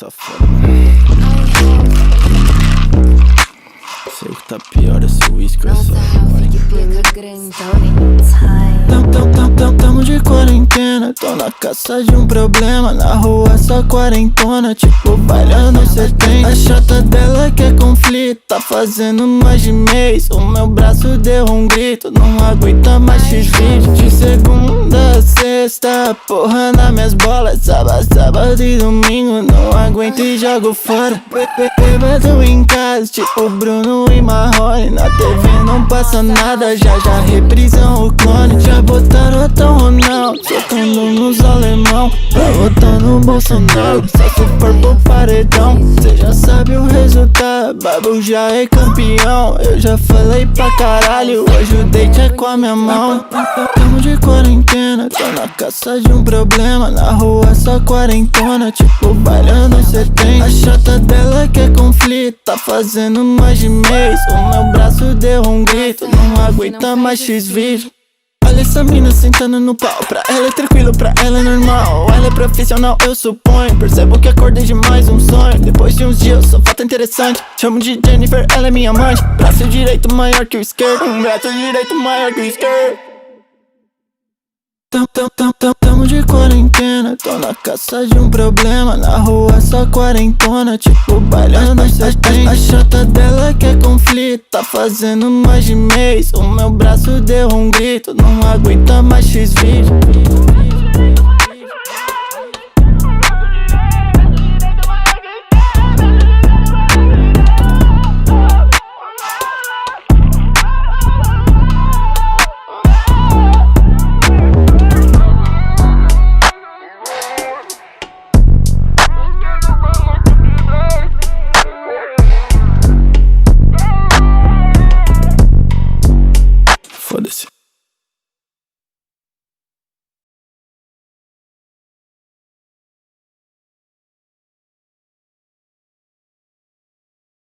tá foda, mano. Sei o que tá pior, esse whisky ou essa Tamo de quarentena, tô na caça de um problema. Na rua só quarentona, tipo bailando 70. A chata dela quer conflito, tá fazendo mais de mês. O meu braço deu um grito, não aguenta mais X-vídeo. De segunda a sexta, porra nas minhas bolas. Sábado e domingo, não aguento e jogo fora. Bêbado em casa, tipo Bruno e Marrone. Na TV não passa nada, já reprisam o clone. Já botaram Tom Ronaldo, socando nos alemão. Tá votando Bolsonaro, só se for pro paredão. Cê já sabe o resultado, Babu já é campeão. Eu já falei pra caralho, hoje o date é com a minha mão. Tamo de quarentena, tô na caça de um problema. Na rua só quarentona, tipo bailando 70. A chata dela quer conflito, tá fazendo mais de mês. O meu braço deu um grito, não aguenta mais X-vídeo. Olha essa mina sentando no pau. Pra ela é tranquilo, pra ela é normal. Ela é profissional, eu suponho. Percebo que acordei de mais um sonho. Depois de uns dias eu sou fato interessante. Chamo de Jennifer, ela é minha amante. Braço direito maior que o esquerdo. Braço direito maior que o esquerdo. Tamo de quarentena, tô na caça de um problema. Na rua só quarentona, tipo bailando 70. A chata dela quer conflito, tá fazendo mais de mês. O meu braço deu um grito, não aguenta mais X-vídeo.